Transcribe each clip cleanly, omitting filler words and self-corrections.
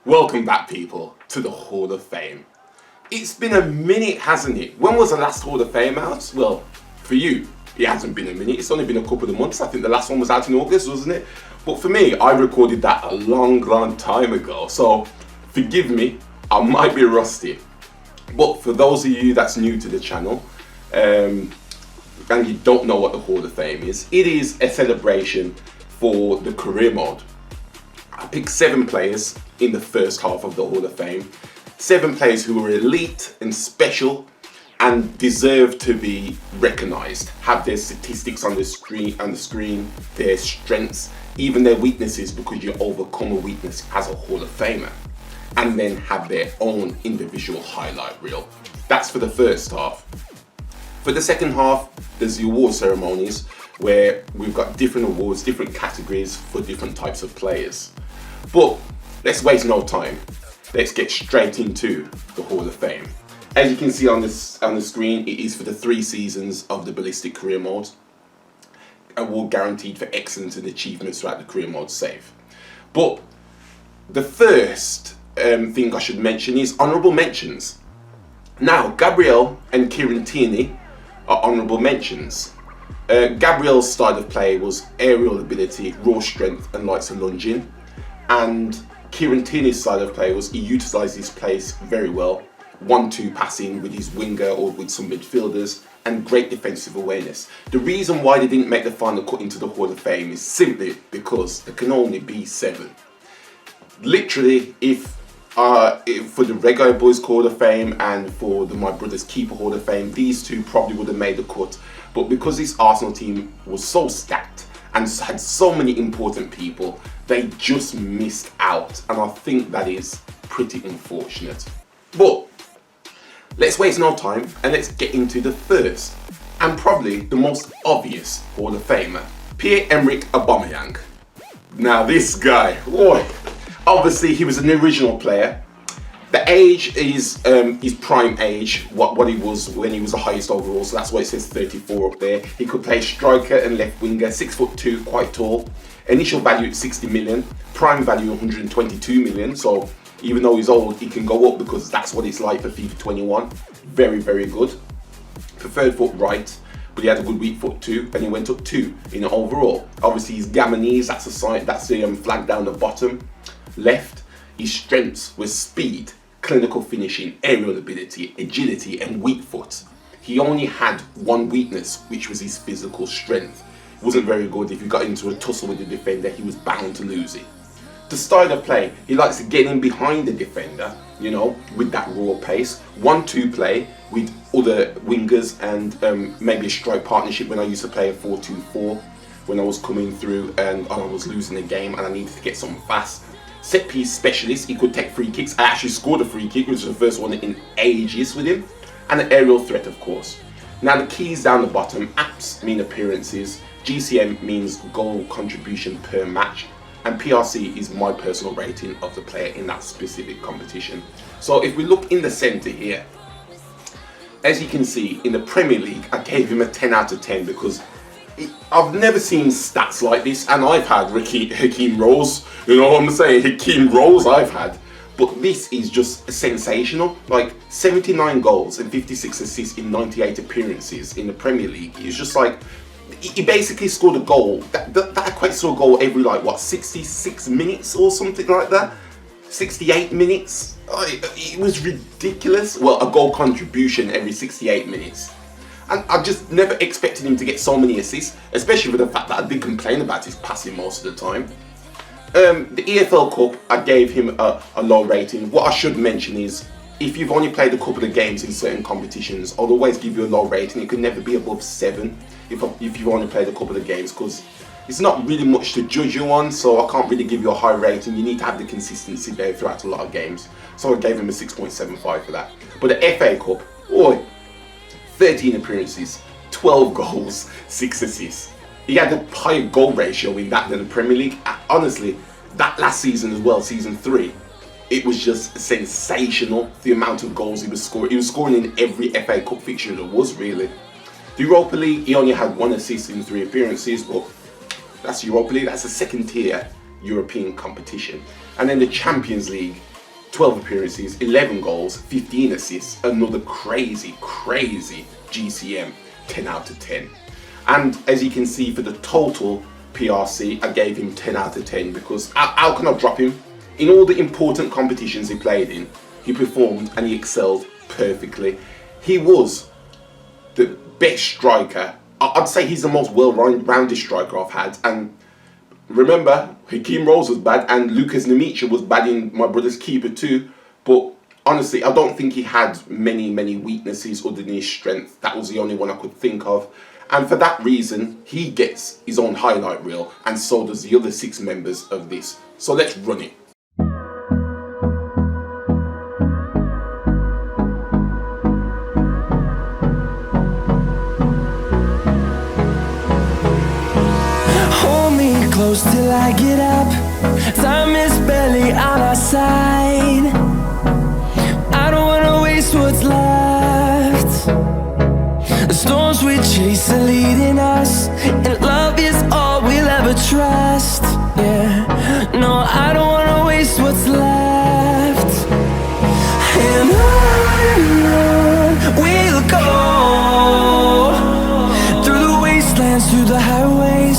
Welcome back, people, to the Hall of Fame. It's been a minute, hasn't it? When was the last Hall of Fame out? Well, for you, it hasn't been a minute. It's only been a couple of months. I think the last one was out in August, wasn't it? But for me, I recorded that a long time ago. So forgive me, I might be rusty. But for those of you that's new to the channel, and you don't know what the Hall of Fame is, it is a celebration for the career mode. I picked 7 players in the first half of the Hall of Fame. 7 players who were elite and special and deserve to be recognised. Have their statistics on the screen, their strengths, even their weaknesses, because you overcome a weakness as a Hall of Famer. And then have their own individual highlight reel. That's for the first half. For the second half, there's the award ceremonies where we've got different awards, different categories for different types of players. But let's waste no time. Let's get straight into the Hall of Fame. As you can see on the screen, it is for the 3 seasons of the Ballistic career mode. Award guaranteed for excellence and achievements throughout the career mode save. But the first thing I should mention is honourable mentions. Now, Gabriel and Kieran Tierney are honourable mentions. Gabriel's style of play was aerial ability, raw strength and likes of lunging. And Kieran Tierney's style of play was he utilised his pace very well. 1-2 passing with his winger or with some midfielders, and great defensive awareness. The reason why they didn't make the final cut into the Hall of Fame is simply because there can only be 7. Literally, if for the Rego Boys Hall of Fame and for the My Brother's Keeper Hall of Fame, these 2 probably would have made the cut. But because this Arsenal team was so stacked and had so many important people, they just missed out. And I think that is pretty unfortunate. But let's waste no time and let's get into the first and probably the most obvious Hall of Famer, Pierre-Emerick Aubameyang. Now this guy, boy, obviously he was an original player. The age is his prime age, what he was when he was the highest overall, so that's why it says 34 up there. He could play striker and left winger, 6'2", quite tall. Initial value at 60 million, prime value 122 million, so even though he's old, he can go up because that's what it's like for FIFA 21. Very good. Preferred foot right, but he had a good weak foot too, and he went up 2 in overall. Obviously his Gamonese, that's the flag down the bottom left. His strengths were speed, clinical finishing, aerial ability, agility and weak foot. He only had one weakness, which was his physical strength. It wasn't very good. If you got into a tussle with the defender, he was bound to lose it. The style of play, he likes to get in behind the defender, you know, with that raw pace. 1-2 play with other wingers and maybe a strike partnership when I used to play a 4-2-4 when I was coming through and I was losing a game and I needed to get something fast. Set piece specialist, he could take free kicks. I actually scored a free kick, which was the first one in ages with him. And an aerial threat, of course. Now the keys down the bottom, apps mean appearances, GCM means goal contribution per match, and PRC is my personal rating of the player in that specific competition. So if we look in the centre here, as you can see in the Premier League, I gave him a 10 out of 10 because I've never seen stats like this, and I've had Hakeem Rolls, you know what I'm saying, Hakeem Rolls I've had, but this is just sensational. Like 79 goals and 56 assists in 98 appearances in the Premier League. It's just like, he basically scored a goal, that equates to a goal every 66 minutes or something like that, 68 minutes, it was ridiculous. Well, a goal contribution every 68 minutes. And I just never expected him to get so many assists, especially with the fact that I did complain about his passing most of the time. The EFL Cup, I gave him a low rating. What I should mention is, if you've only played a couple of games in certain competitions, I'll always give you a low rating. It could never be above 7 if you've only played a couple of games, because it's not really much to judge you on, so I can't really give you a high rating. You need to have the consistency there throughout a lot of games. So I gave him a 6.75 for that. But the FA Cup, boy, 13 appearances, 12 goals, 6 assists. He had a higher goal ratio in that than the Premier League. Honestly, that last season as well, season 3, it was just sensational, the amount of goals he was scoring. He was scoring in every FA Cup fixture there was, really. The Europa League, he only had 1 assist in 3 appearances, but that's Europa League, that's a second tier European competition. And then the Champions League, 12 appearances, 11 goals, 15 assists, another crazy GCM, 10 out of 10. And as you can see, for the total PRC, I gave him 10 out of 10 because how can I drop him? In all the important competitions he played in, he performed and he excelled perfectly. He was the best striker. I'd say he's the most well-rounded striker I've had. And remember, Hakeem Rose was bad and Lucas Nemicha was bad in my brother's keeper too. But honestly, I don't think he had many weaknesses other than his strength. That was the only one I could think of. And for that reason, he gets his own highlight reel, and so does the other 6 members of this. So let's run it. Hold me close till I get up. Time is barely on our side. I don't wanna waste what's left. The storms we chase are leading us, and love is all we'll ever trust. Yeah, no, I don't wanna waste what's left. And on we'll go, through the wastelands, through the highways,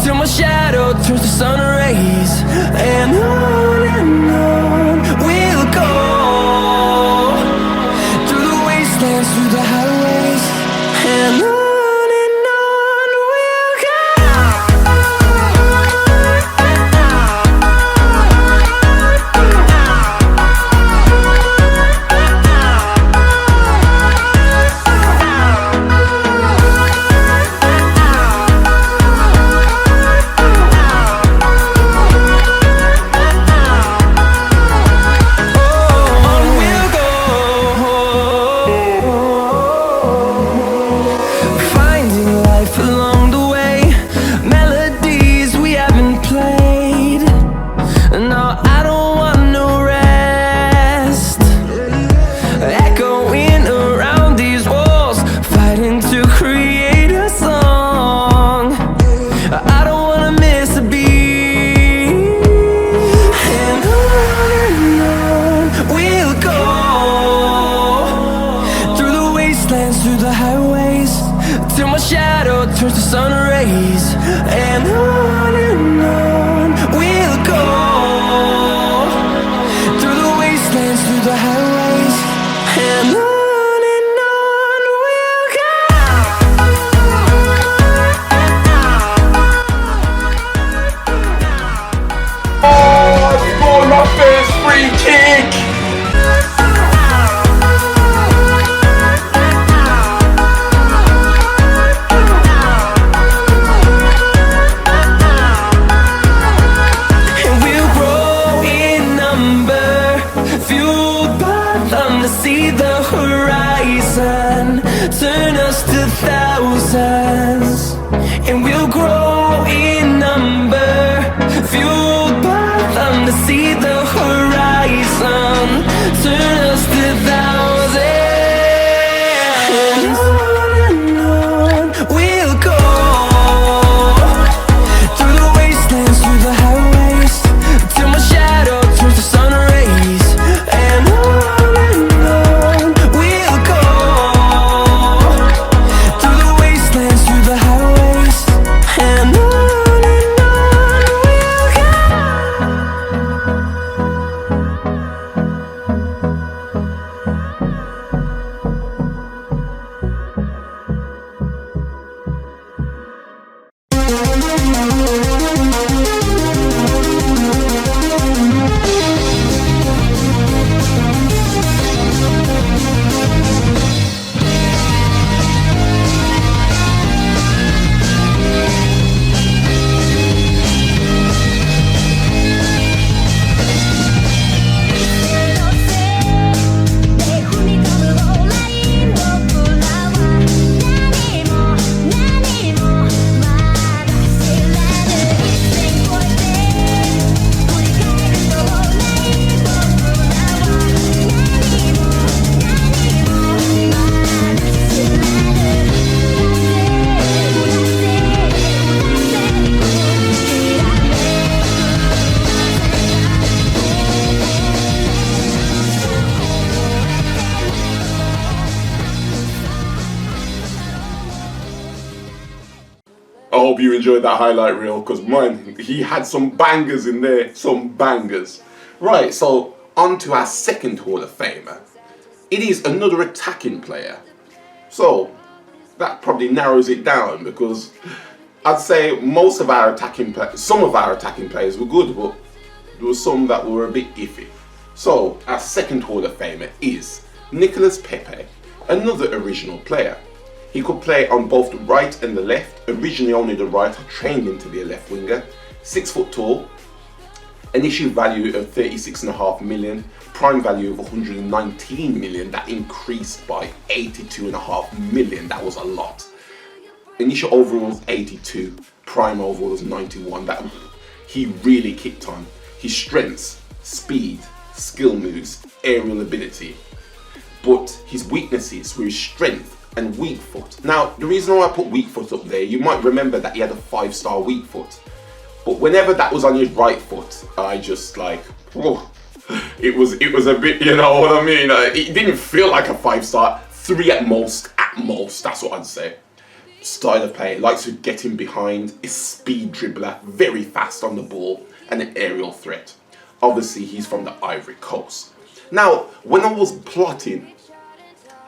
till my shadow turns to sun rays. And on we'll go, through the wastelands, through the highways, and on we'll go. Through the highways, till my shadow turns to sun rays. And on we'll go, through the wastelands, through the highways, and on we'll go. Oh, score my first free kick! See the horizon turn us to thousands, and we'll grow in number, fueled by them to see the horizon turn us to thousands. And on we'll go, through the wastelands, through the highways, till my shadow turns to sun rays. And on hope you enjoyed that highlight reel, because man, he had some bangers in there, some bangers. Right, so on to our second Hall of Famer. It is another attacking player. So that probably narrows it down, because I'd say most of our attacking players, some of our attacking players were good, but there were some that were a bit iffy. So our second Hall of Famer is Nicolas Pepe, another original player. He could play on both the right and the left, originally only the right, trained him to be a left winger, 6 foot tall, initial value of 36.5 million, prime value of 119 million, that increased by 82.5 million, that was a lot. Initial overall was 82, prime overall was 91, that he really kicked on. His strengths, speed, skill moves, aerial ability, but his weaknesses were his strength and weak foot. Now, the reason why I put weak foot up there, you might remember that he had a 5-star weak foot, but whenever that was on his right foot, I just like, whoa, it was a bit, you know what I mean? It didn't feel like a 5-star, 3 at most, that's what I'd say. Style of play, likes to get in behind, is speed dribbler, very fast on the ball, and an aerial threat. Obviously, he's from the Ivory Coast. Now, when I was plotting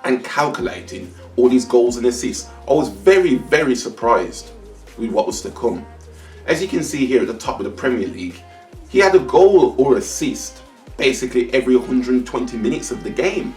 and calculating all these goals and assists, I was very, very surprised with what was to come. As you can see here at the top of the Premier League, he had a goal or assist basically every 120 minutes of the game.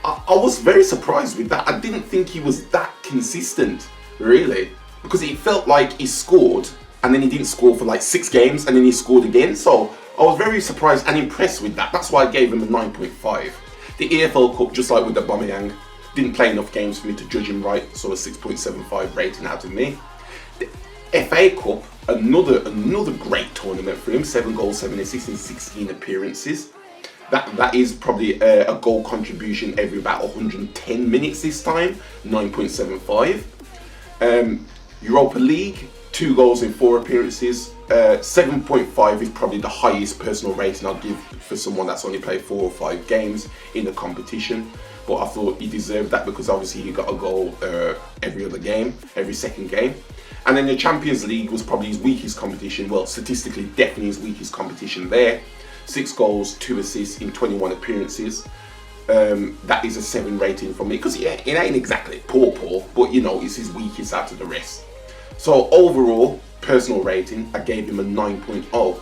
I was very surprised with that. I didn't think he was that consistent, really, because it felt like he scored and then he didn't score for like 6 games and then he scored again. So I was very surprised and impressed with that. That's why I gave him a 9.5. The EFL Cup, just like with Aubameyang, didn't play enough games for me to judge him right, so a 6.75 rating out of me. The FA Cup, another great tournament for him, 7 goals, 7 assists in 16 appearances. That is probably a goal contribution every about 110 minutes this time, 9.75. Europa League, 2 goals in 4 appearances, 7.5 is probably the highest personal rating I'll give for someone that's only played 4 or 5 games in the competition. But I thought he deserved that because obviously he got a goal every other game, every second game. And then the Champions League was probably his weakest competition, well, statistically definitely his weakest competition there. 6 goals, 2 assists in 21 appearances. That is a 7 rating for me, because yeah, it ain't exactly poor, but you know, it's his weakest out of the rest. So overall, personal rating, I gave him a 9.0.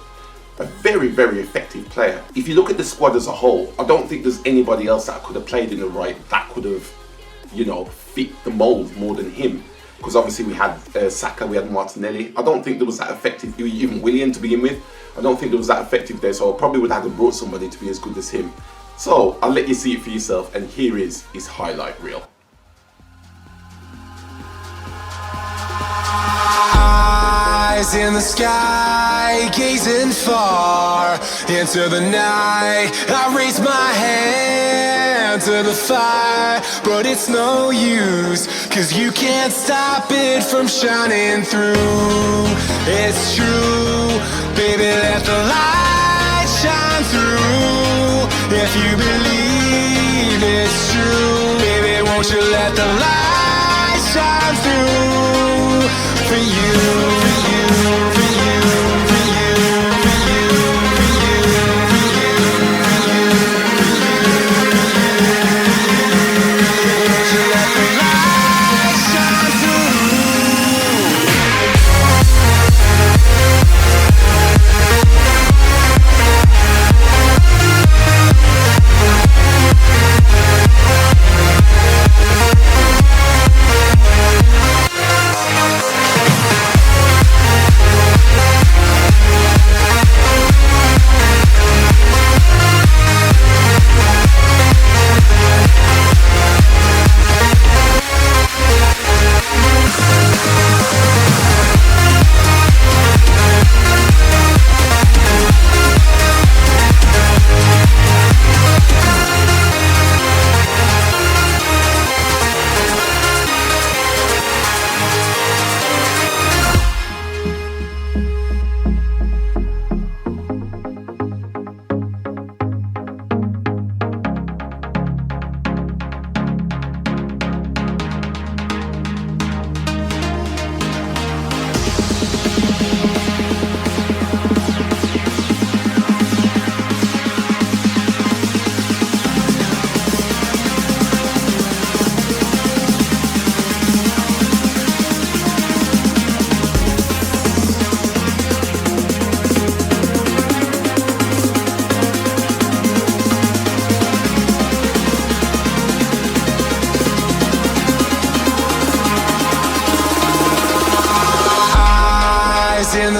A very, very effective player. If you look at the squad as a whole, I don't think there's anybody else that could have played in the right that could have, you know, fit the mold more than him. Because obviously we had Saka, we had Martinelli. I don't think there was that effective, even Willian to begin with. I don't think there was that effective there, so I probably would have to brought somebody to be as good as him. So I'll let you see it for yourself, and here is his highlight reel. Eyes in the sky, gazing far into the night. I raise my hand to the fire, but it's no use, 'cause you can't stop it from shining through. It's true, baby, let the light shine through. If you believe it's true, baby, won't you let the light shine through for you.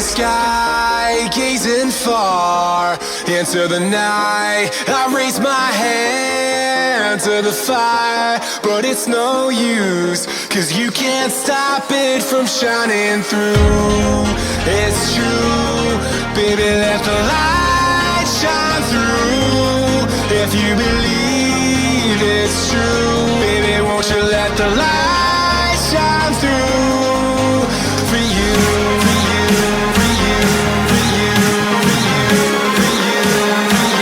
sky, gazing far into the night. I raise my hand to the fire, but it's no use, 'cause you can't stop it from shining through. It's true, baby, let the light shine through. If you believe it's true, baby, won't you let the light shine through for you, for you, for you, for you, for you, for you, for you,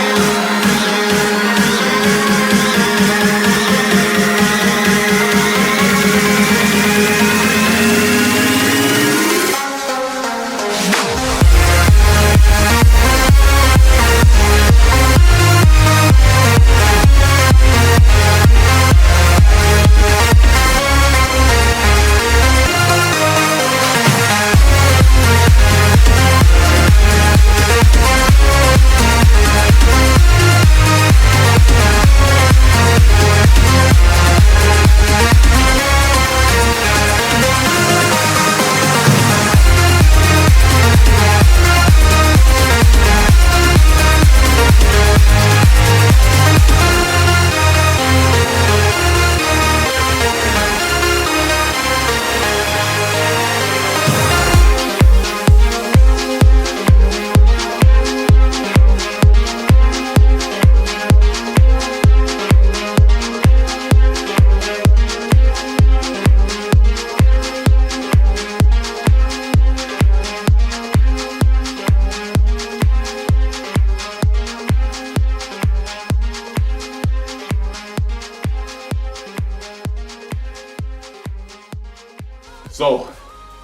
So,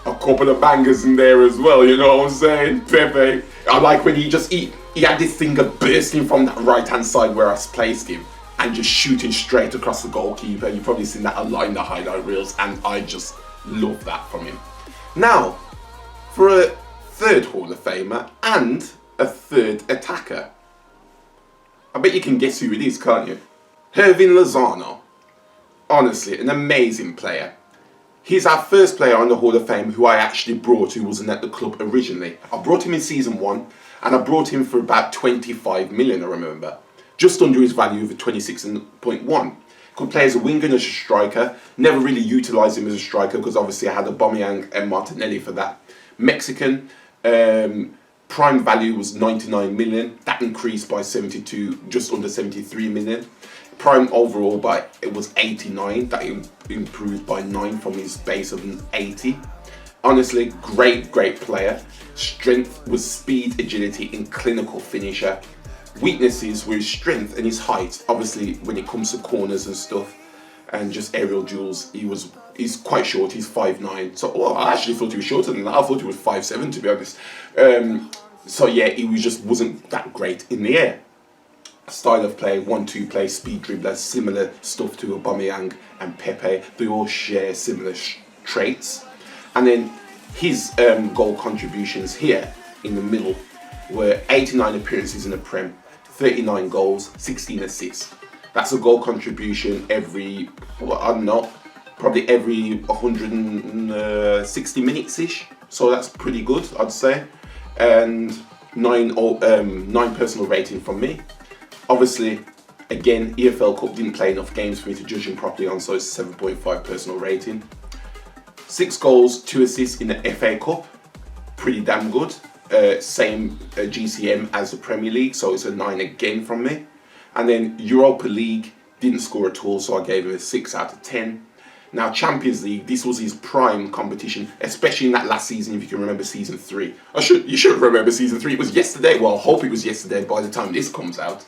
a couple of bangers in there as well, you know what I'm saying? Pepe. I like when he had this finger bursting from that right hand side where I placed him and just shooting straight across the goalkeeper. You've probably seen that a lot in the highlight reels, and I just love that from him. Now, for a third Hall of Famer and a third attacker. I bet you can guess who it is, can't you? Hirving Lozano. Honestly, an amazing player. He's our first player on the Hall of Fame who I actually brought, who wasn't at the club originally. I brought him in season 1, and I brought him for about 25 million, I remember. Just under his value of 26.1. Could play as a winger and as a striker. Never really utilised him as a striker because obviously I had Aubameyang and Martinelli for that. Mexican, prime value was 99 million. That increased by 72, just under 73 million. Prime overall it was 89. That improved by 9 from his base of 80. Honestly, great player. Strength was speed, agility, and clinical finisher. Weaknesses were his strength and his height. Obviously, when it comes to corners and stuff, and just aerial duels, he's quite short. He's 5'9". So, well, I actually thought he was shorter than that. I thought he was 5'7", to be honest. So yeah, he wasn't that great in the air. Style of play, 1-2 play, speed dribbler, similar stuff to Aubameyang and Pepe. They all share similar traits. And then his goal contributions here in the middle were 89 appearances in the Prem, 39 goals, 16 assists. That's a goal contribution every, probably every 160 minutes-ish. So that's pretty good, I'd say. And 9 personal rating from me. Obviously, again, EFL Cup didn't play enough games for me to judge him properly on, so it's 7.5 personal rating. 6 goals, 2 assists in the FA Cup, pretty damn good. Same GCM as the Premier League, so it's a 9 again from me. And then Europa League, didn't score at all, so I gave him a 6 out of 10. Now, Champions League, this was his prime competition, especially in that last season, if you can remember season 3. You should remember season 3, it was yesterday. Well, I hope it was yesterday by the time this comes out.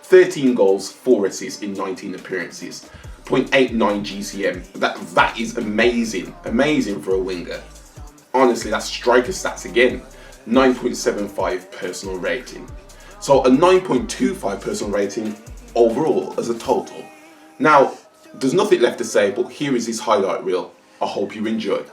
13 goals, 4 assists in 19 appearances. 0.89 GCM. That is amazing. Amazing for a winger. Honestly, that's striker stats again. 9.75 personal rating. So a 9.25 personal rating overall as a total. Now, there's nothing left to say, but here is his highlight reel. I hope you enjoy.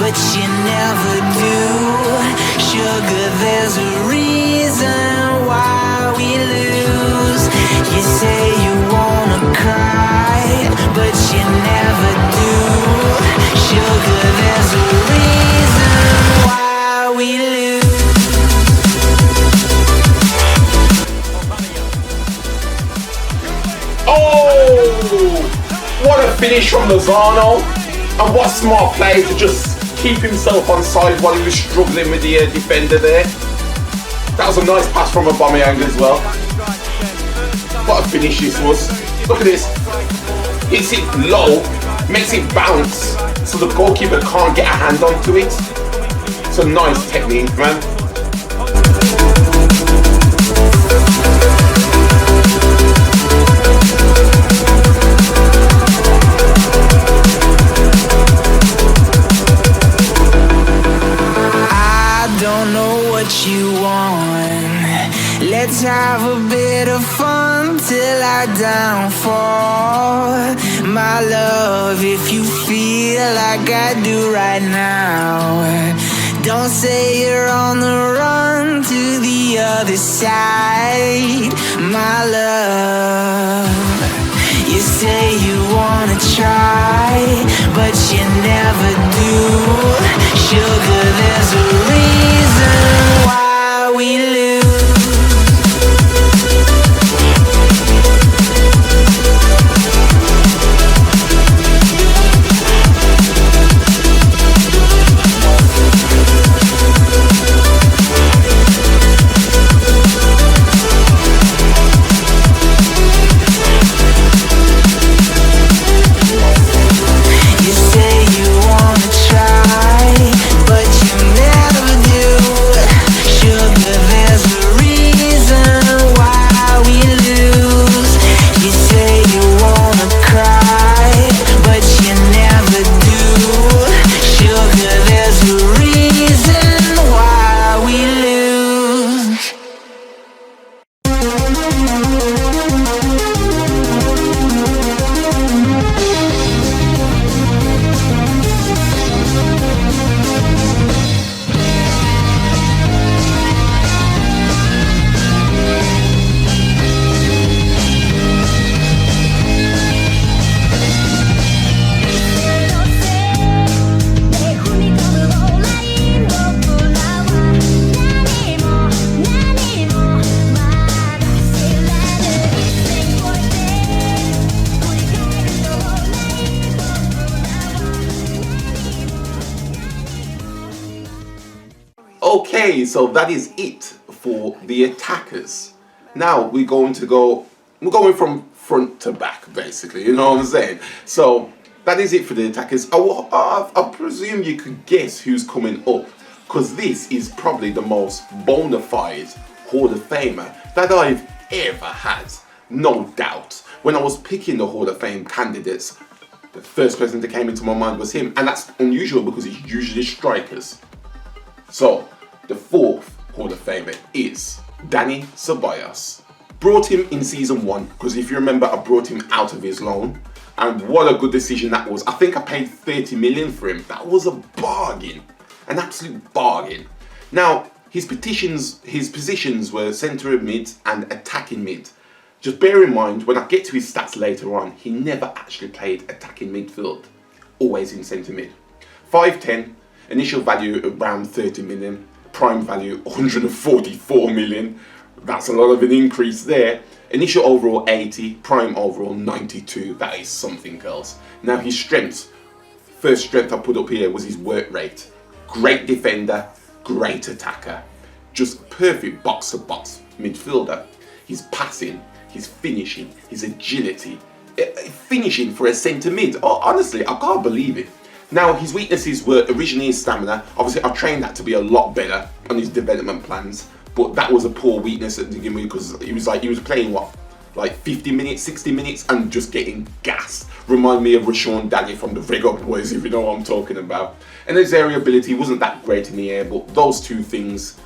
but you never do. Sugar, there's a reason why we lose. You say you wanna cry, but you never do. Sugar, there's a reason why we lose. Oh, what a finish from Lozano, and what a smart play to just keep himself on side while he was struggling with the defender there. That was a nice pass from Aubameyang as well. What a finish this was. Look at this. Hits it low, makes it bounce, so the goalkeeper can't get a hand onto it. It's a nice technique, man. You want. Let's have a bit of fun till I downfall. My love, if you feel like I do right now, don't say you're on the run to the other side. My love, you say you wanna try, but you never do. Sugar, there's a reason why we lose. Okay, so that is it for the attackers. Now we're going from front to back, basically, you know what I'm saying? So that is it for the attackers. I presume you could guess who's coming up, because this is probably the most bona fide Hall of Famer that I've ever had, no doubt. When I was picking the Hall of Fame candidates, the first person that came into my mind was him, and that's unusual because it's usually strikers. So the fourth Hall of Famer is Dani Ceballos. Brought him in season 1 because if you remember, I brought him out of his loan, and what a good decision that was. I think I paid 30 million for him. That was a bargain, an absolute bargain. Now his positions were centre mid and attacking mid. Just bear in mind, when I get to his stats later on, he never actually played attacking midfield, always in centre mid. 5'10", initial value around 30 million, prime value 144 million. That's a lot of an increase there. Initial overall 80, prime overall 92. That is something else. Now his strengths, first strength I put up here was his work rate. Great defender, great attacker, just perfect box to box midfielder. His passing, his finishing, his agility, finishing for a centre mid. Oh, honestly, I can't believe it. Now his weaknesses were originally his stamina. Obviously I trained that to be a lot better on his development plans, but that was a poor weakness at the beginning because he was playing what, like 50 minutes, 60 minutes and just getting gassed. Remind me of Rashawn Daddy from the Rig Up Boys, if you know what I'm talking about. And his aerial ability wasn't that great in the air, but those two things,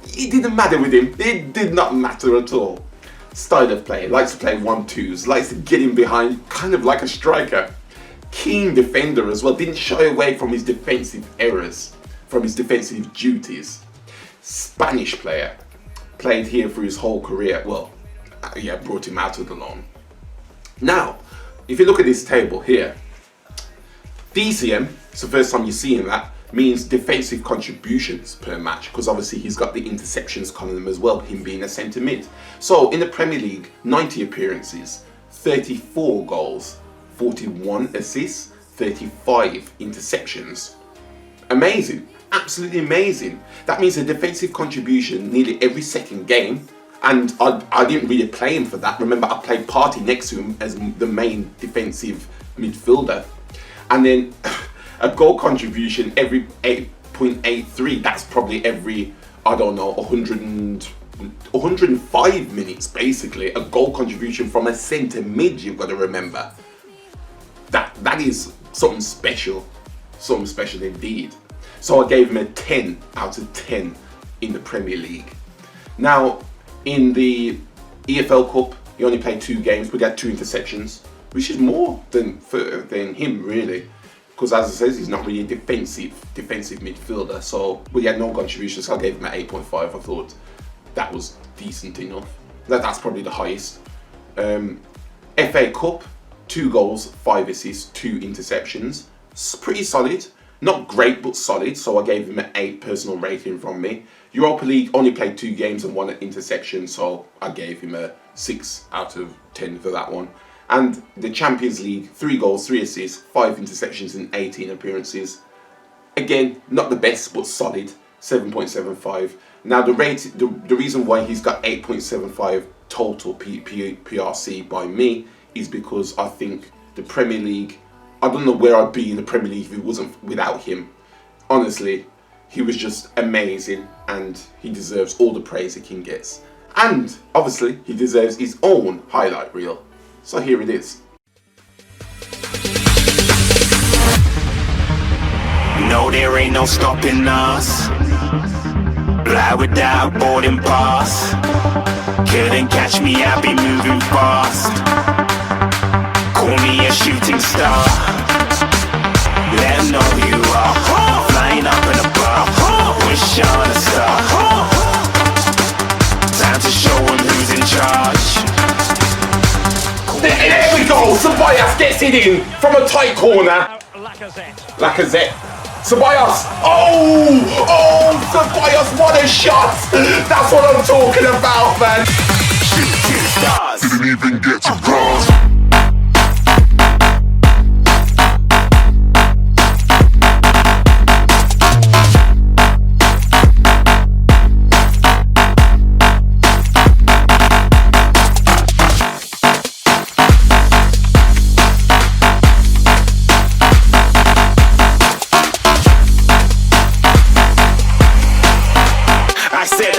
it didn't matter with him. It did not matter at all. Style of play, likes to play 1-2s, likes to get in behind, kind of like a striker. keen defender as well. Didn't shy away from his defensive errors, from his defensive duties. Spanish player. Played here for his whole career. Well, yeah, brought him out of the loan. Now, if you look at this table here, DCM, it's the first time you're seeing that, means defensive contributions per match, because obviously he's got the interceptions column as well, him being a centre mid. So in the Premier League, 90 appearances, 34 goals, 41 assists, 35 interceptions. Amazing, absolutely amazing. That means a defensive contribution nearly every second game, and I didn't really play him for that. Remember, I played Partey next to him as the main defensive midfielder. And then a goal contribution every 8.83, that's probably every, I don't know, 105 minutes basically. A goal contribution from a centre mid, you've got to remember. That is something special indeed. So I gave him a 10 out of 10 in the Premier League. Now, in the EFL Cup, he only played 2 games, but he had 2 interceptions, which is more than him really. Because as it says, he's not really a defensive midfielder. So he had no contribution, so I gave him an 8.5. I thought that was decent enough. That's probably the highest. FA Cup, 2 goals, 5 assists, 2 interceptions. It's pretty solid. Not great, but solid. So I gave him an 8 personal rating from me. Europa League, only played 2 games and 1 interception, so I gave him a 6 out of 10 for that one. And the Champions League, 3 goals, 3 assists, 5 interceptions in 18 appearances. Again, not the best, but solid, 7.75. Now the reason why he's got 8.75 total PRC by me is because I think the Premier League, I don't know where I'd be in the Premier League if it wasn't without him. Honestly, he was just amazing, and he deserves all the praise he can get. And obviously, he deserves his own highlight reel. So here it is. No, there ain't no stopping us. Fly without boarding pass. Couldn't catch me, I be moving fast. Call me a shooting star. Let 'em know who you are. Flying up in a bar. Wish on a star. Time to show 'em who's in charge. There we go! Ceballos gets it in from a tight corner. Lacazette. Ceballos! Oh! Ceballos, what a shot! That's what I'm talking about, man! Shooting stars. Didn't even get to cross.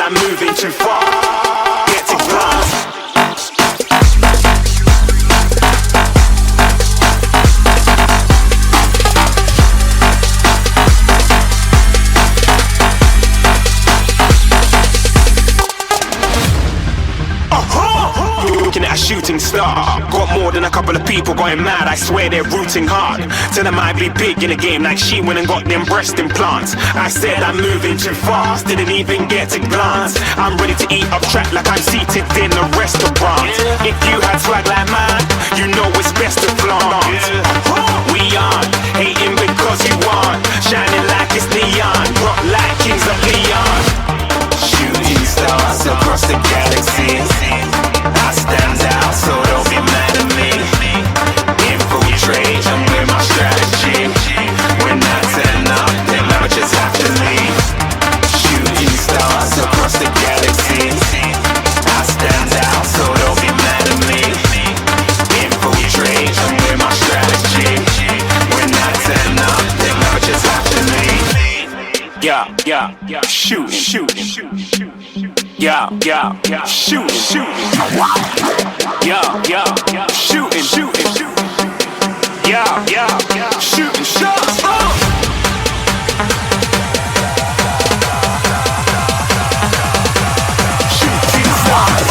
I'm moving too far. Get to glass. Looking at a shooting star. Got more than a couple of people going mad. I swear they're rooting hard. Tell them I be big in the game like she went and got them breast implants. I said I'm moving too fast, didn't even get to glance. I'm ready to eat up track like I'm seated in a restaurant. If you had swag like mine, you know it's best to flaunt. We aren't hating because you want. Shining like it's neon, rock like kings of Leon. Shooting stars across the galaxy. I stand out, so don't be mad at me. Infiltrate, I'm with my strategy. When I turn up, then I just have to leave. Shooting stars across the galaxy. I stand out, so don't be mad at me. Infiltrate, I'm with my strategy. When I turn up, then I just have to leave. Yeah, shoot. Yeah, shoot. Yeah, shooting. Yeah, shooting shots. Shooting stars.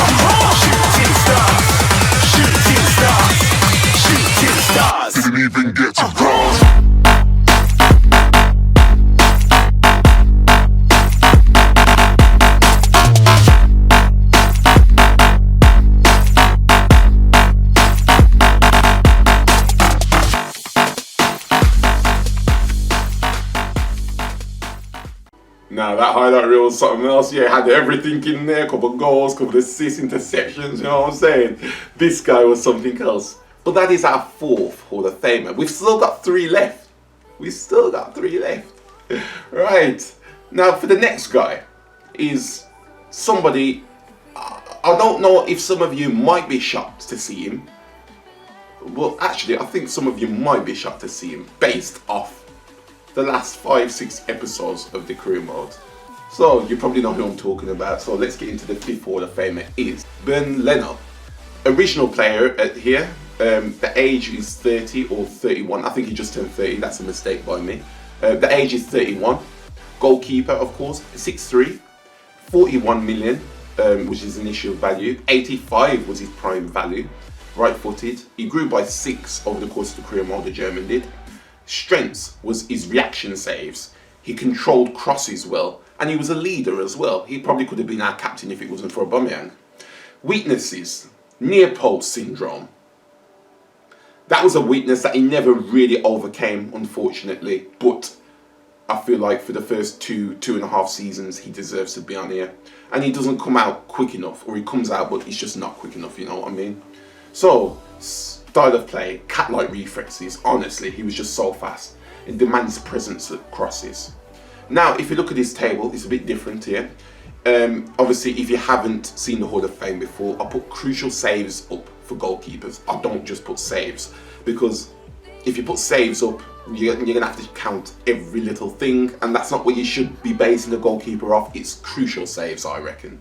Shooting stars. Shooting stars. Shooting stars. Didn't even get to Now that highlight reel was something else. Yeah, had everything in there, couple of goals, couple of assists, interceptions, you know what I'm saying? This guy was something else. But that is our 4th Hall of Famer. We've still got 3 left. We've still got 3 left. Right. Now for the next guy is somebody, I don't know if some of you might be shocked to see him. Well, actually, I think some of you might be shocked to see him based off the last 5-6 episodes of the Careermode. So you probably know who I'm talking about. So let's get into the 5th Hall of Famer is Bernd Leno. Original player here. The age is 30 or 31. I think he just turned 30. That's a mistake by me. The age is 31. Goalkeeper, of course, 6'3", 41 million, which is initial value. 85 was his prime value. Right-footed. He grew by 6 over the course of the career mode, the German did. Strengths was his reaction saves. He controlled crosses well, and he was a leader as well. He probably could have been our captain if it wasn't for Aubameyang. Weaknesses. Near post syndrome. That was a weakness that he never really overcame, unfortunately, but I feel like for the first 2.5 seasons, he deserves to be on here. And he doesn't come out quick enough, or he comes out, but he's just not quick enough, you know what I mean? So, style of play, cat-like reflexes, honestly, he was just so fast. It demands presence at crosses. Now, if you look at this table, it's a bit different here. Obviously, if you haven't seen the Hall of Fame before, I put crucial saves up for goalkeepers. I don't just put saves, because if you put saves up, you're going to have to count every little thing, and that's not what you should be basing a goalkeeper off. It's crucial saves, I reckon.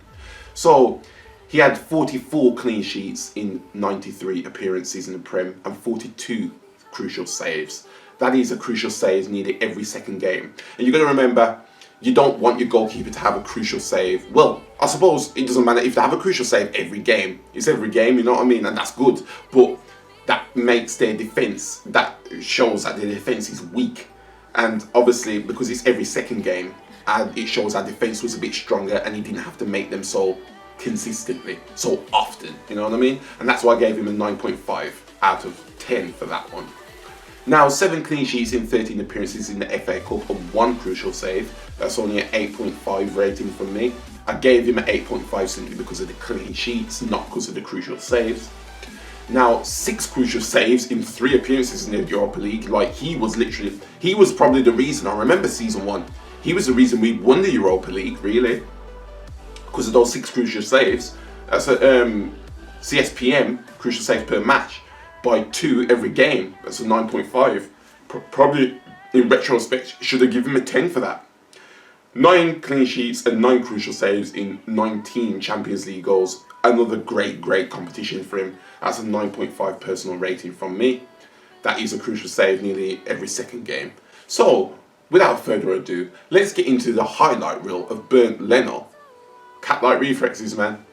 So he had 44 clean sheets in 93 appearances in the Prem and 42 crucial saves. That is a crucial save needed every second game. And you've got to remember, you don't want your goalkeeper to have a crucial save. Well, I suppose it doesn't matter if they have a crucial save every game. It's every game, you know what I mean? And that's good. But that makes their defence, that shows that their defence is weak. And obviously, because it's every second game, and it shows our defence was a bit stronger and he didn't have to make them so consistently, so often, you know what I mean? And that's why I gave him a 9.5 out of 10 for that one. Now, 7 clean sheets in 13 appearances in the FA Cup and 1 crucial save. That's only an 8.5 rating from me. I gave him an 8.5 simply because of the clean sheets, not because of the crucial saves. Now, 6 crucial saves in 3 appearances in the Europa League. Like, he was probably the reason. I remember season 1. He was the reason we won the Europa League, really. Because of those 6 crucial saves. That's a CSPM, crucial saves per match, by 2 every game. That's a 9.5. Probably, in retrospect, should have given him a 10 for that. 9 clean sheets and 9 crucial saves in 19 Champions League goals. Another great competition for him. That's a 9.5 personal rating from me. That is a crucial save nearly every second game. So, without further ado, let's get into the highlight reel of Bernd Leno. Cat-like reflexes, man.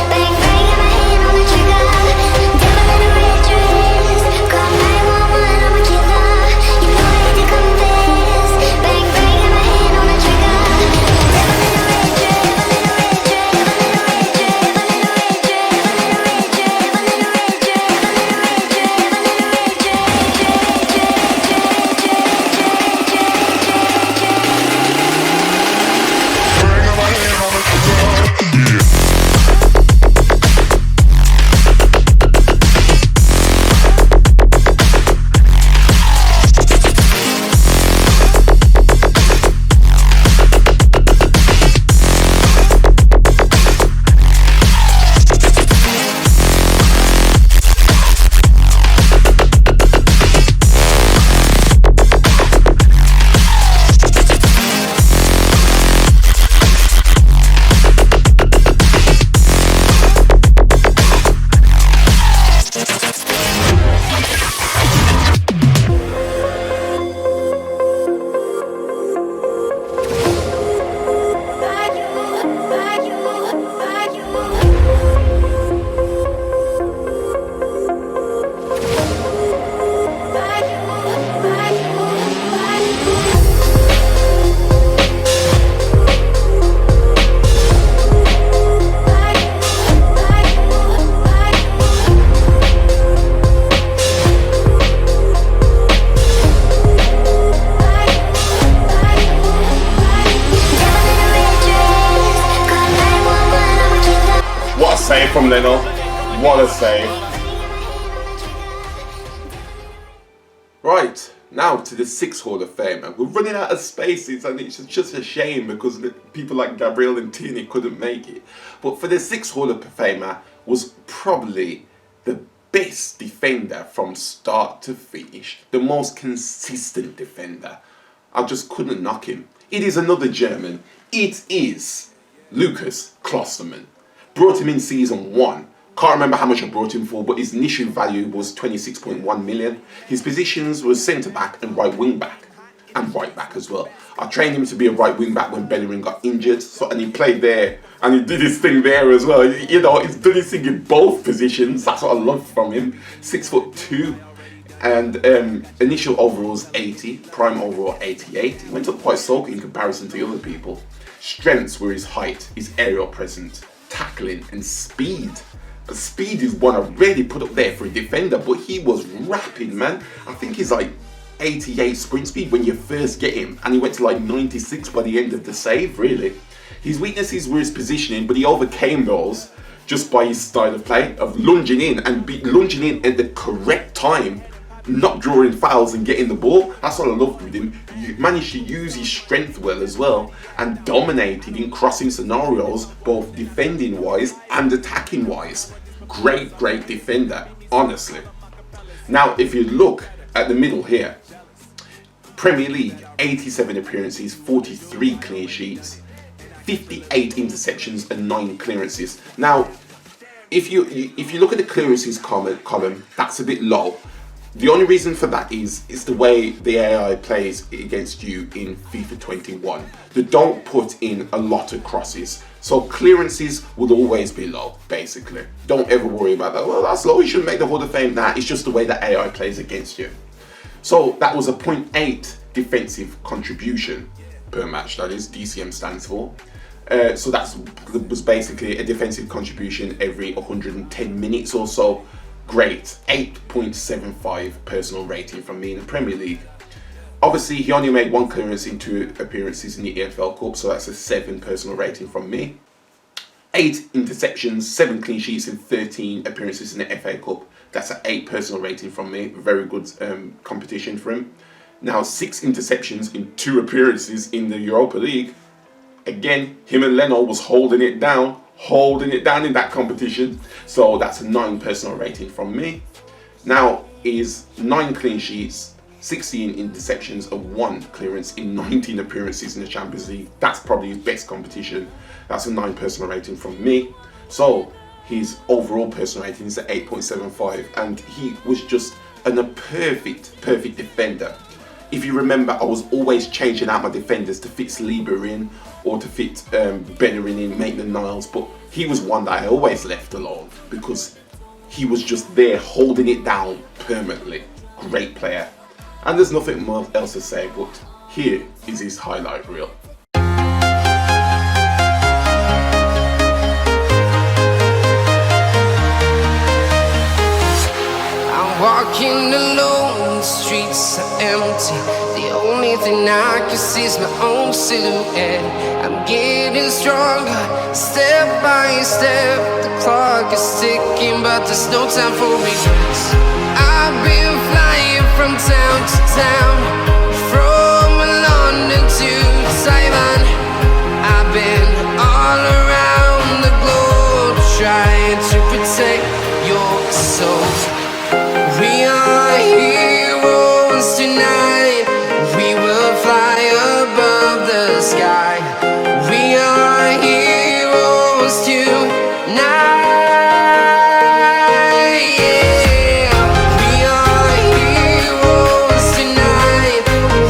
Bang, bang, got my hand on the trigger. Devil in a red dress. save from Leno. What a save. Right, now to the 6th Hall of Famer. We're running out of spaces and it's just a shame because people like Gabriel and Tierney couldn't make it. But for the 6th Hall of Famer was probably the best defender from start to finish. The most consistent defender. I just couldn't knock him. It is another German. It is Lucas Klostermann. Brought him in season 1. Can't remember how much I brought him for, but his initial value was 26.1 million. His positions were centre back and right wing back, and right back as well. I trained him to be a right wing back when Bellerin got injured, and he played there, and he did his thing there as well. You know, he's done his thing in both positions. That's what I love from him. 6'2", and initial overalls 80, prime overall 88. He went up quite sulky in comparison to other people. Strengths were his height, his aerial presence, tackling, and speed. Speed is one I really put up there for a defender, but he was rapid, man. I think he's like 88 sprint speed when you first get him, and he went to like 96 by the end of the save, really. His weaknesses were his positioning, but he overcame those just by his style of play, of lunging in and lunging in at the correct time, not drawing fouls and getting the ball. That's what I loved with him. He managed to use his strength well as well and dominated in crossing scenarios, both defending wise and attacking wise. Great defender, honestly. Now, if you look at the middle here, Premier League, 87 appearances, 43 clean sheets, 58 interceptions and 9 clearances. Now, if you look at the clearances column, that's a bit low. The only reason for that is the way the AI plays against you in FIFA 21. They don't put in a lot of crosses. So clearances would always be low, basically. Don't ever worry about that. Well, that's low, you shouldn't make the Hall of Fame. Nah, it's just the way that AI plays against you. So that was a 0.8 defensive contribution per match, that is, DCM stands for. So that was basically a defensive contribution every 110 minutes or so. Great, 8.75 personal rating from me in the Premier League. Obviously, he only made 1 clearance in 2 appearances in the EFL Cup, so that's a 7 personal rating from me. 8 interceptions, 7 clean sheets in 13 appearances in the FA Cup. That's an 8 personal rating from me. Very good competition for him. Now, 6 interceptions in 2 appearances in the Europa League. Again, him and Leno was holding it down in that competition. So that's a 9 personal rating from me. Now is 9 clean sheets, 16 interceptions and 1 clearance in 19 appearances in the Champions League. That's probably his best competition. That's a 9 personal rating from me. So his overall personal rating is at 8.75, and he was just a perfect defender. If you remember, I was always changing out my defenders to fit Saliba in or to fit Bellerin in, Maitland-Niles, but he was one that I always left alone because he was just there holding it down permanently. Great player. And there's nothing more else to say, but here is his highlight reel. Walking alone, the streets are empty. The only thing I can see is my own silhouette. I'm getting stronger, step by step. The clock is ticking, but there's no time for regrets. I've been flying from town to town, from London to Taiwan. I've been all around the globe, trying to protect your soul. We are heroes tonight. We will fly above the sky. We are heroes tonight. Yeah. We are heroes tonight.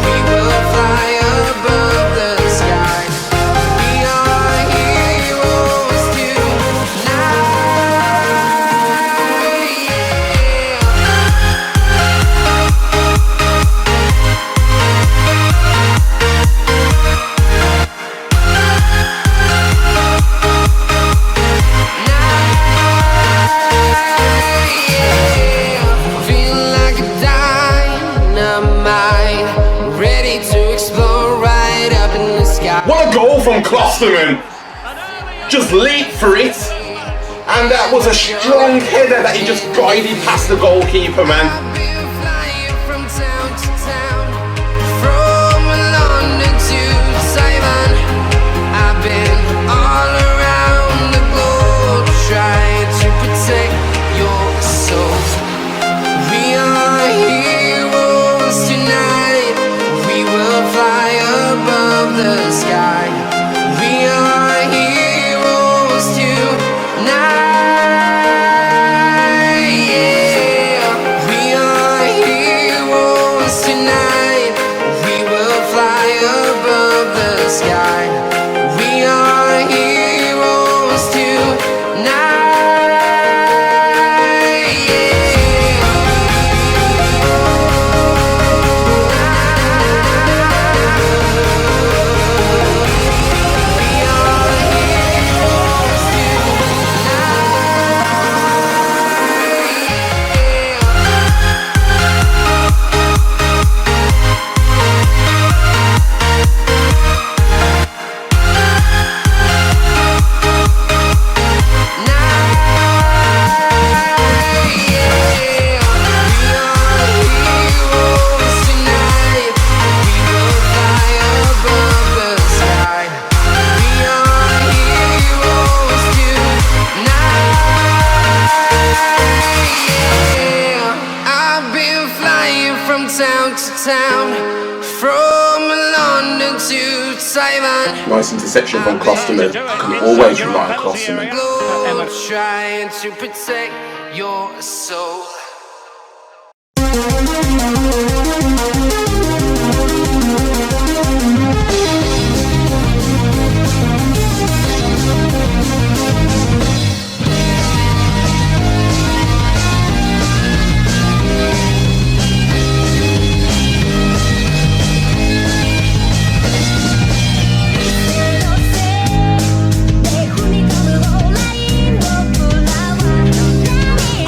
We will fly above the sky. We are heroes tonight. What a goal from Klostermann! Just leap for it And that was a strong header that he just guided past the goalkeeper, man. I've been flying from town to town, from London to Taiwan. I've been all around the globe trying to protect your soul. We are heroes tonight. We will fly above the sky. We are heroes tonight. Yeah. We are heroes tonight. We will fly above the sky. We are heroes tonight. Town to town, from London to Taiwan. Nice interception from Klosterman. Can always rely on Klosterman. Globe trying to protect your soul.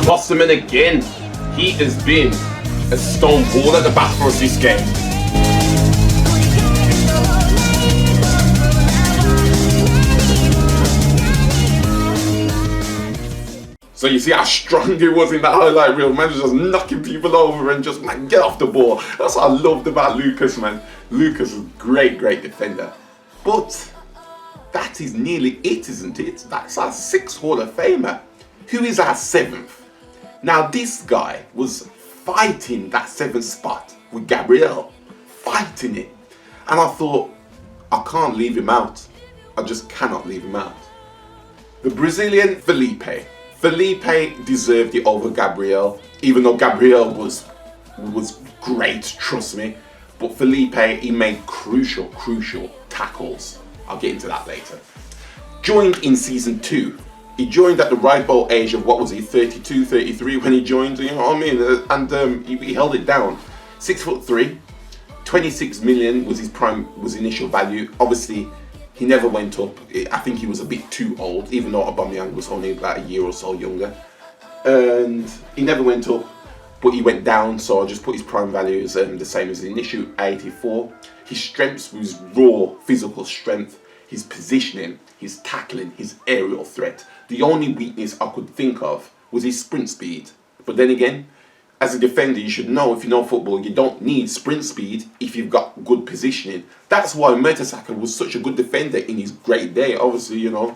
Klosterman again. He has been a stone wall at the back for us this game. So you see how strong he was in that highlight reel, man, just knocking people over and just, man, get off the ball. That's what I loved about Lucas, man. Lucas is a great, great defender. But that is nearly it, isn't it? That's our 6th Hall of Famer. Who is our 7th? Now this guy was fighting that 7th spot with Gabriel, fighting it. And I thought, I can't leave him out. I just cannot leave him out. The Brazilian Felipe. Felipe deserved it over Gabriel, even though Gabriel was great, trust me. But Felipe, he made crucial tackles. I'll get into that later. Joined in season 2. He joined at the ripe old age of, what was he, 32, 33 when he joined, you know what I mean? And he held it down. 6'3", 26 million was his initial value. Obviously, he never went up. I think he was a bit too old, even though Aubameyang was only about a year or so younger. And he never went up, but he went down, so I just put his prime value as the same as the initial, 84. His strengths was raw physical strength, his positioning, his tackling, his aerial threat. The only weakness I could think of was his sprint speed. But then again, as a defender, you should know, if you know football, you don't need sprint speed if you've got good positioning. That's why Mertesacker was such a good defender in his great day, obviously, you know.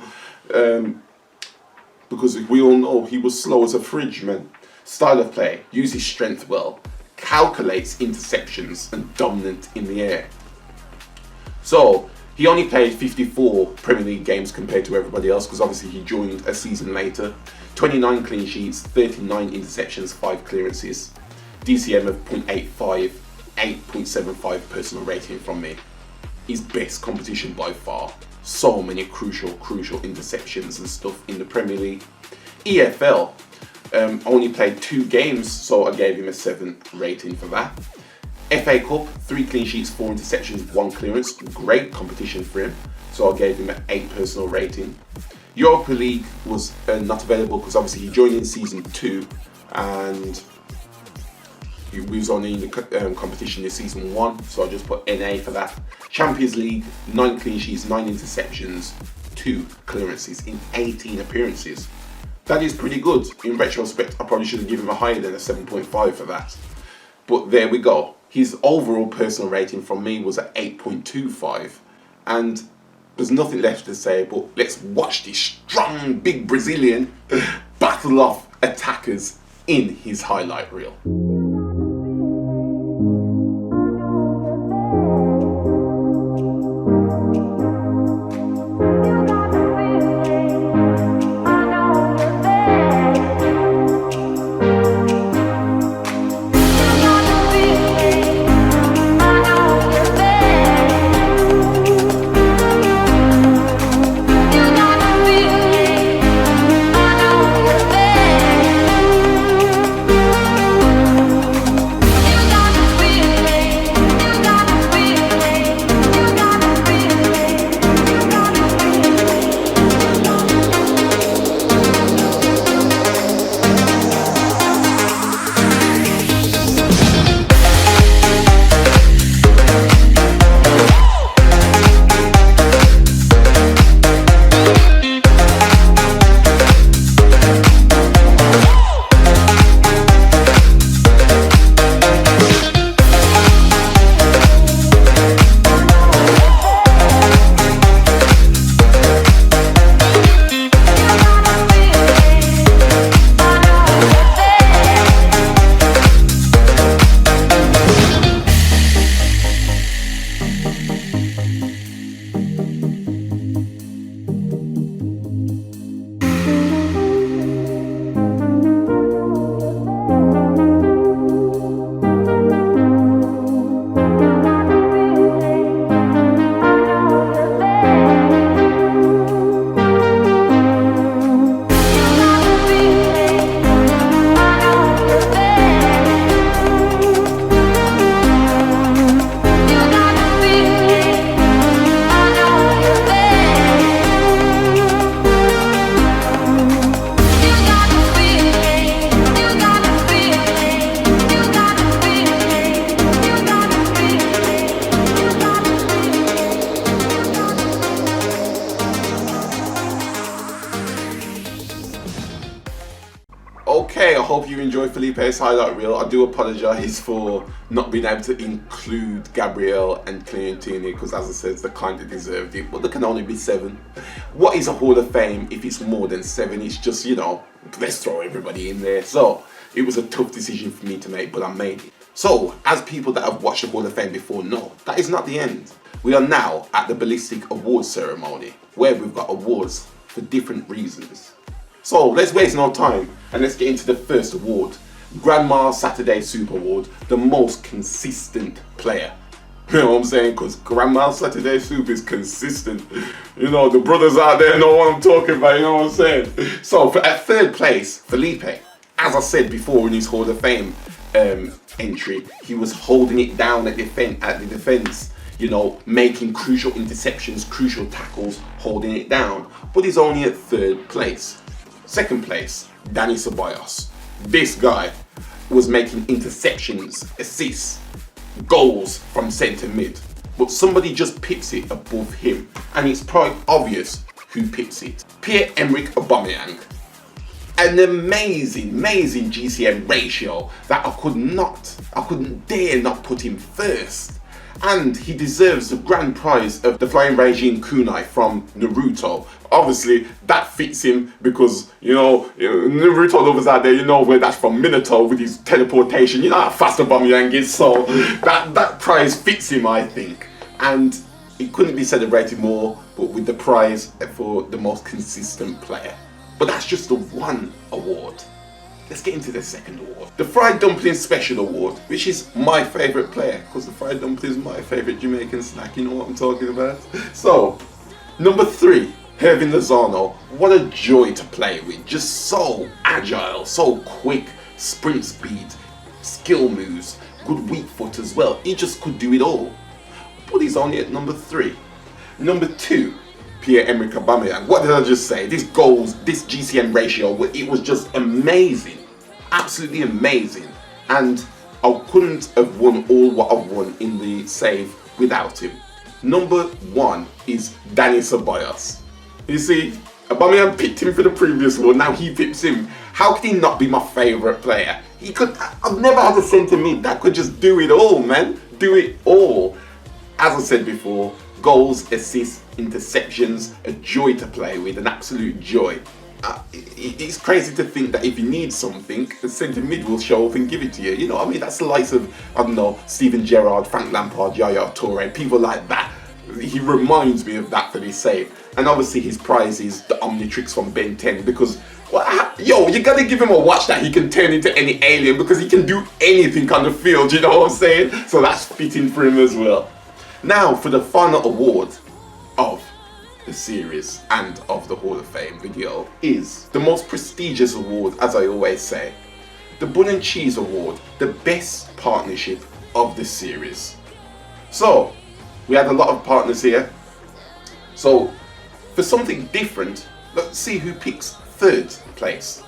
Because we all know he was slow as a fridge, man. Style of play, uses strength well, calculates interceptions and dominant in the air. So, he only played 54 Premier League games compared to everybody else, because obviously he joined a season later. 29 clean sheets, 39 interceptions, 5 clearances. DCM of 0.85, 8.75 personal rating from me. His best competition by far. So many crucial interceptions and stuff in the Premier League. EFL, only played 2 games, so I gave him a 7 rating for that. FA Cup, 3 clean sheets, 4 interceptions, 1 clearance. Great competition for him, so I gave him an 8 personal rating. Europa League was not available because obviously he joined in season 2 and he was only in the competition in season 1, so I just put NA for that. Champions League, 9 clean sheets, 9 interceptions, 2 clearances in 18 appearances. That is pretty good. In retrospect, I probably should have given him a higher than a 7.5 for that. But there we go. His overall personal rating from me was at 8.25. And there's nothing left to say, but let's watch this strong, big Brazilian battle off attackers in his highlight reel. Okay, I hope you enjoyed Felipe's highlight reel. I do apologise for not being able to include Gabriel and Clementini because, as I said, they kind of deserved it, but there can only be 7. What is a Hall of Fame if it's more than 7? It's just, you know, let's throw everybody in there. So it was a tough decision for me to make, but I made it. So, as people that have watched the Hall of Fame before know, that is not the end. We are now at the Ballistic Awards ceremony, where we've got awards for different reasons. So let's waste no time and let's get into the first award. Grandma Saturday Super Award, the most consistent player. You know what I'm saying? Because Grandma Saturday Super is consistent. You know, the brothers out there know what I'm talking about, you know what I'm saying? So at third place, Felipe. As I said before in his Hall of Fame entry, he was holding it down at the defense, you know, making crucial interceptions, crucial tackles, holding it down. But he's only at third place. Second place, Dani Ceballos. This guy was making interceptions, assists, goals from centre mid. But somebody just picks it above him. And it's probably obvious who picks it. Pierre-Emerick Aubameyang. An amazing GCM ratio that I couldn't dare not put him first. And he deserves the grand prize of the Flying Regime Kunai from Naruto. Obviously, that fits him because, you know, Naruto lovers out there, you know where that's from, Minato with his teleportation. You know how fast Aubameyang is, so that prize fits him, I think. And it couldn't be celebrated more, but with the prize for the most consistent player. But that's just the one award. Let's get into the second award. The Fried Dumpling Special Award, which is my favourite player, because the fried dumpling is my favourite Jamaican snack, you know what I'm talking about? So, number 3, Hervin Lozano. What a joy to play with. Just so agile, so quick, sprint speed, skill moves, good weak foot as well. He just could do it all. But he's only at number 3. Number 2, Pierre-Emerick Aubameyang. What did I just say? This goals, this GCM ratio, it was just amazing. Absolutely amazing. And I couldn't have won all what I've won in the save without him. Number 1 is Dani Ceballos. You see, Aubameyang picked him for the previous one, now he picks him. How could he not be my favourite player? He could. I've never had a centre mid that could just do it all, man. Do it all. As I said before, goals, assists, interceptions, a joy to play with, an absolute joy. It's crazy to think that if you need something, the centre mid will show up and give it to you. You know what I mean? That's the likes of, I don't know, Steven Gerrard, Frank Lampard, Yaya Toure, people like that. He reminds me of that for his save. And obviously his prize is the Omnitrix from Ben 10 because, yo, you gotta give him a watch that he can turn into any alien because he can do anything on the field, you know what I'm saying? So that's fitting for him as well. Now for the final award of the series and of the Hall of Fame video is the most prestigious award, as I always say, the Bun and Cheese Award, the best partnership of the series. So we had a lot of partners here. So for something different, let's see who picks third place.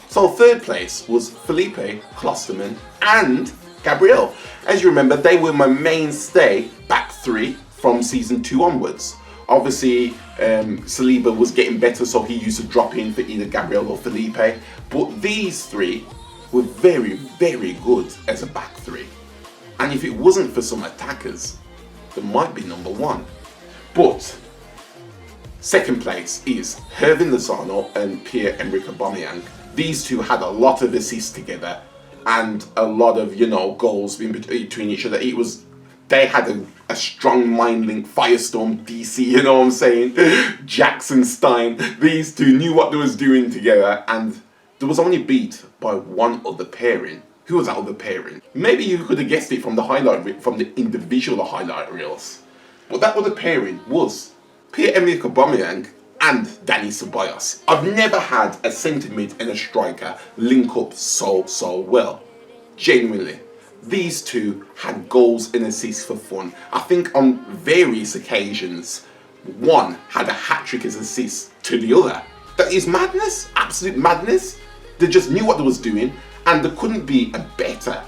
So third place was Felipe, Klosterman and Gabriel. As you remember, they were my mainstay back three from season 2 onwards. Obviously, Saliba was getting better, so he used to drop in for either Gabriel or Felipe. But these three were very, very good as a back three. And if it wasn't for some attackers, they might be number one. But second place is Hervin Lozano and Pierre-Emerick Aubameyang. These two had a lot of assists together and a lot of, you know, goals between each other. They had a strong mind link, Firestorm, DC, you know what I'm saying? Jackson Stein. These two knew what they was doing together, and there was only beat by one other pairing. Who was that other pairing? Maybe you could have guessed it from the individual highlight reels. But that other pairing was Pierre-Emerick Aubameyang and Danny Ceballos. I've never had a centre mid and a striker link up so well. Genuinely. These two had goals and assists for fun. I think on various occasions, one had a hat-trick as assist to the other. That is madness, absolute madness. They just knew what they was doing, and there couldn't be a better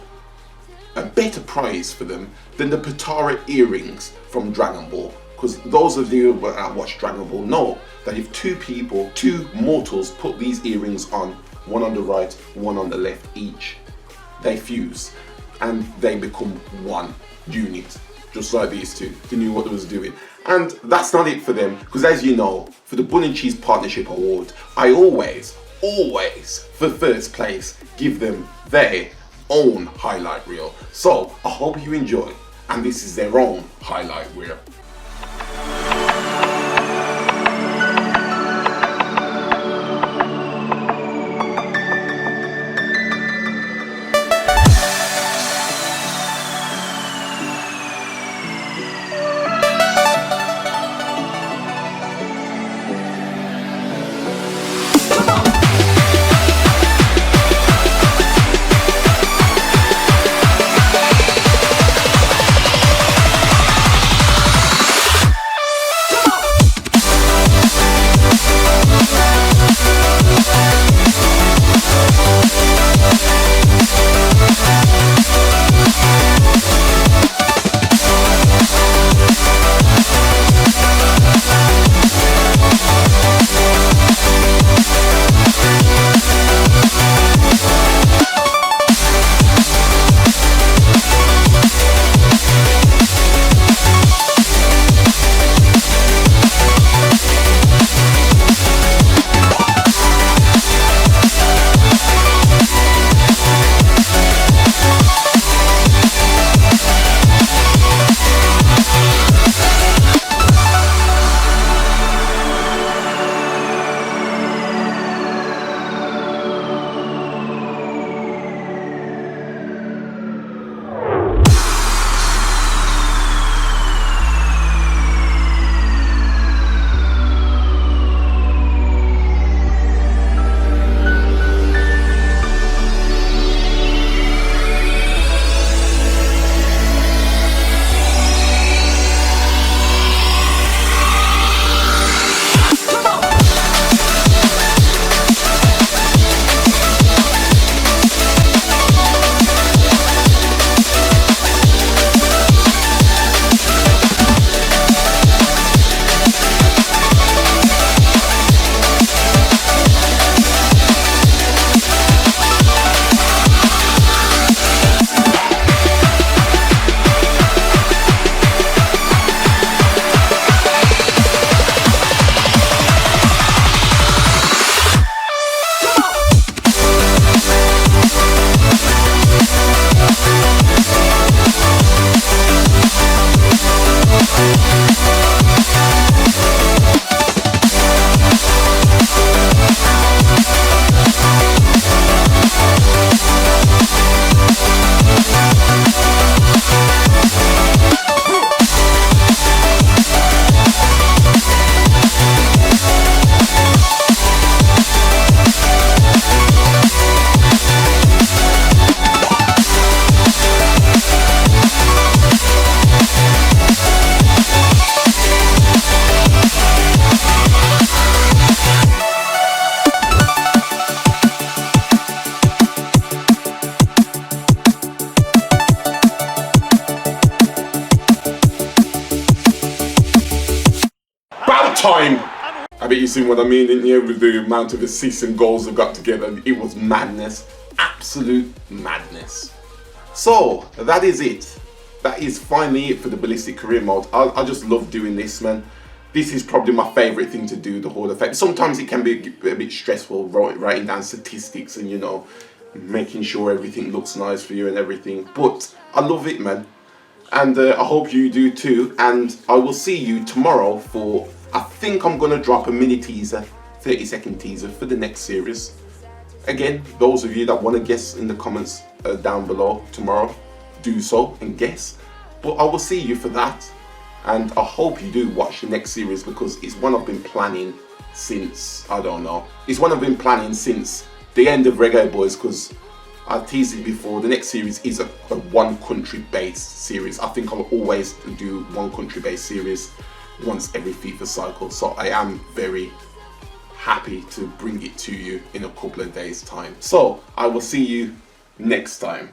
prize for them than the Patara earrings from Dragon Ball. Because those of you that watch Dragon Ball know that if two mortals put these earrings on, one on the right, one on the left each, they fuse. And they become one unit, just like these two. They knew what they was doing. And that's not it for them, because as you know, for the Bun and Cheese Partnership Award, I always, for first place, give them their own highlight reel. So, I hope you enjoy, and this is their own highlight reel. bet you've seen what I mean, didn't you? With the amount of assists and goals we got together, it was madness, absolute madness. So that is it. That is finally it for the Ballistic career mode. I just love doing this, man. This is probably my favourite thing to do, the Hall of Fame. Sometimes it can be a bit stressful, writing down statistics and, you know, making sure everything looks nice for you and everything. But I love it, man. And I hope you do too. And I will see you tomorrow for, I think I'm going to drop a mini teaser, 30-second teaser for the next series. Again, those of you that want to guess in the comments down below tomorrow, do so and guess. But I will see you for that. And I hope you do watch the next series, because it's one I've been planning since, I don't know. It's one I've been planning since the end of Reggae Boys, because I teased it before. The next series is a one country based series. I think I'll always do one country based series once every FIFA cycle. So I am very happy to bring it to you in a couple of days time. So I will see you next time.